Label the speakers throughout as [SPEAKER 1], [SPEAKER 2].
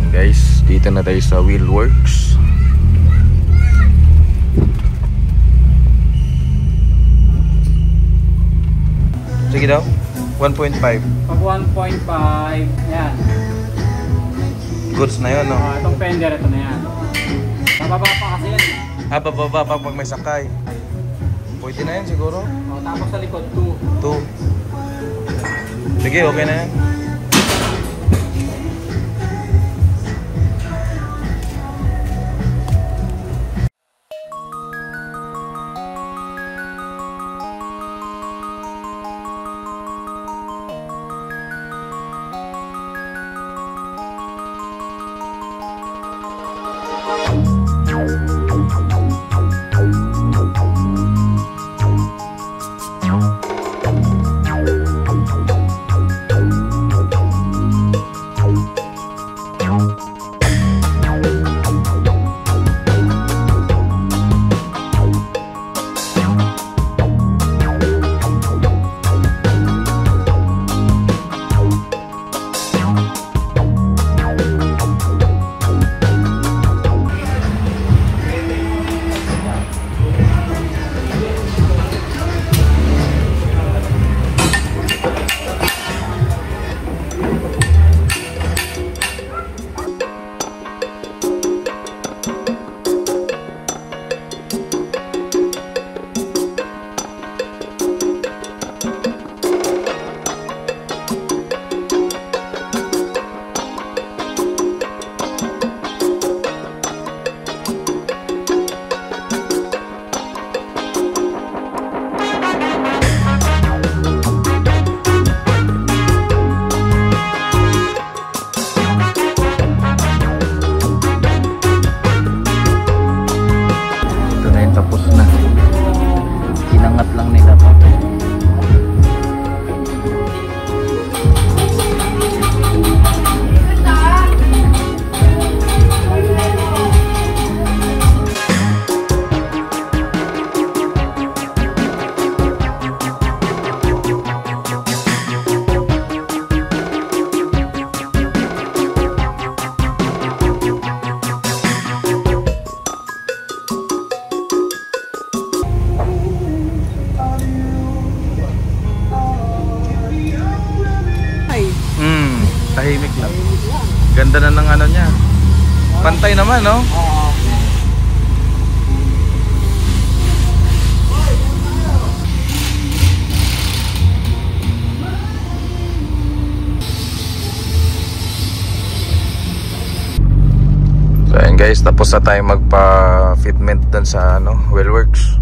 [SPEAKER 1] Guys, dito na tayo sa Wheelworks. Sige daw, 1.5.
[SPEAKER 2] Pag 1.5, yan.
[SPEAKER 1] Goods na yun, no?
[SPEAKER 2] Itong fender, ito na yan. Bababa pa kasi yan.
[SPEAKER 1] Bababa pa pag may sakay. Pwede na yan siguro.
[SPEAKER 2] Tapos sa likod, 2.
[SPEAKER 1] 2. Sige, okay na yan. Tahimik lang. Ganda na ng ano niya. Pantay naman, no? So ayan guys, tapos na tayo magpa-fitment dun sa Wheelworks.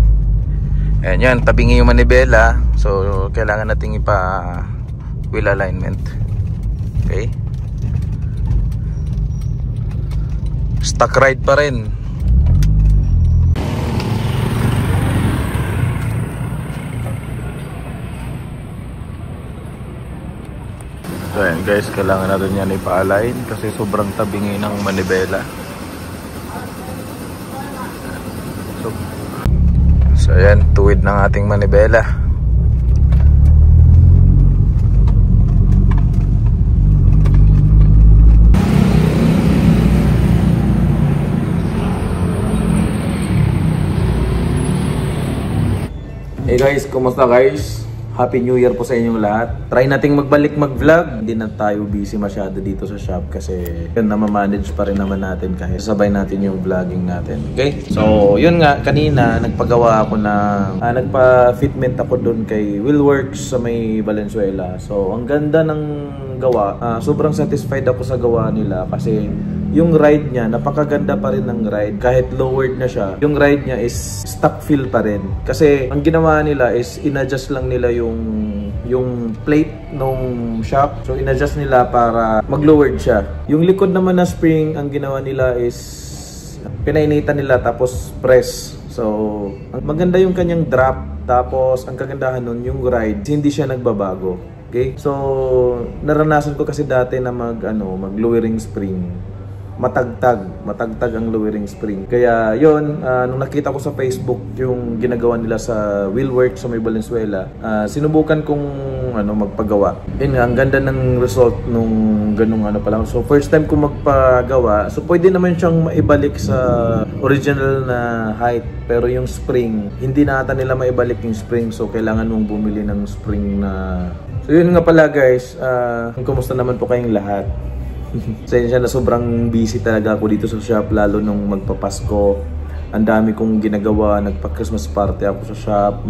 [SPEAKER 1] Ayan yan, tabingi yung manibela. So kailangan nating ipa-wheel alignment. Okay. Stock ride pa rin. So ayan guys, kailangan natin yan ipa-align kasi sobrang tabingi ng manibela. So ayan, tuwid ng ating manibela. Hey guys, kumusta guys? Happy New Year po sa inyong lahat. Try nating magbalik mag-vlog. Hindi na tayo busy masyado dito sa shop kasi namamanage pa rin naman natin kahit sabay natin yung vlogging natin. Okay? So, yun nga, kanina nagpagawa ako nagpa-fitment ako doon kay Wheelworks sa may Valenzuela. So, ang ganda ng gawa. Sobrang satisfied ako sa gawa nila kasi yung ride niya, napakaganda pa rin ng ride. Kahit lowered na siya, yung ride niya is stock feel pa rin. Kasi ang ginawa nila is in-adjust lang nila yung plate nung shop. So in-adjust nila para mag-lowered siya. Yung likod naman na spring, ang ginawa nila is pinainitan nila tapos press. So maganda yung kanyang drop. Tapos ang kagandahan nun, yung ride, hindi siya nagbabago. Okay? So naranasan ko kasi dati na mag-lowering spring. matagtag ang lowering spring. Kaya yon, nung nakita ko sa Facebook yung ginagawa nila sa Wheelworks sa may Valenzuela, sinubukan kong magpagawa. Yun nga, ang ganda ng result nung ganung pa lang. So first time ko magpagawa, so pwede naman siyang maibalik sa original na height, pero yung spring, hindi na ata nila maibalik yung spring, so kailangan mong bumili ng spring na. So yun nga pala guys, kumusta naman po kayong lahat? Sensya na sobrang busy talaga ako dito sa shop, lalo nung magpapasko. Ang dami kong ginagawa, nagpa-Christmas party ako sa shop,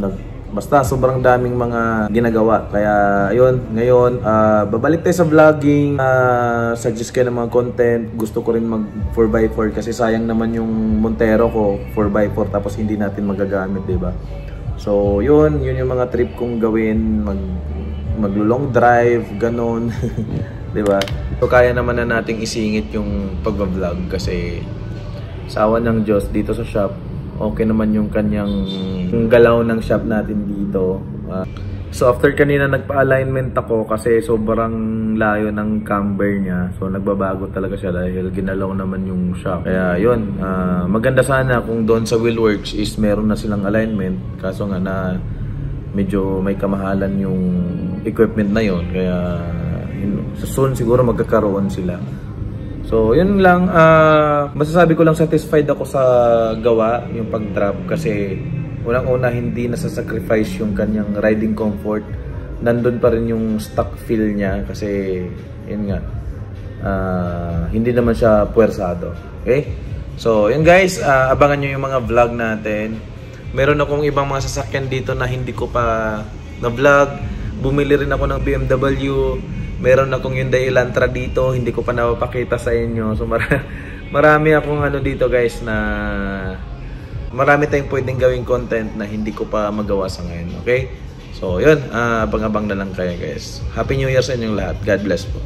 [SPEAKER 1] basta sobrang daming mga ginagawa. Kaya ayun, ngayon babalik tayo sa vlogging, suggest kayo ng mga content. Gusto ko rin mag 4x4 kasi sayang naman yung Montero ko 4x4 tapos hindi natin magagamit, diba? So yun yung mga trip kong gawin, mag-long drive, ganon. Diba? So kaya naman na nating isingit yung pag-vlog kasi sa awan ng Diyos dito sa shop, okay naman yung yung galaw ng shop natin dito. So after kanina nagpa-alignment ako kasi sobrang layo ng camber niya. So nagbabago talaga siya dahil ginalaw naman yung shop. Kaya yun, maganda sana kung doon sa Wheelworks is meron na silang alignment. Kaso nga na medyo may kamahalan yung equipment na yon. Kaya soon siguro magkakaroon sila. So yun lang, masasabi ko lang satisfied ako sa gawa, yung pag-drop, kasi unang-una hindi nasasacrifice yung kanyang riding comfort. Nandun pa rin yung stock feel niya kasi yun nga, hindi naman siya puwersado. Okay? So yun guys, abangan nyo yung mga vlog natin. Meron akong ibang mga sasakyan dito na hindi ko pa na-vlog. Bumili rin ako ng BMW. Meron akong Hyundai Elantra dito, hindi ko pa napapakita sa inyo. So marami akong dito guys, na marami tayong pwedeng gawing content na hindi ko pa magawa sa ngayon. Okay? So yun, abang-abang na lang kayo guys. Happy New Year sa inyong lahat. God bless po.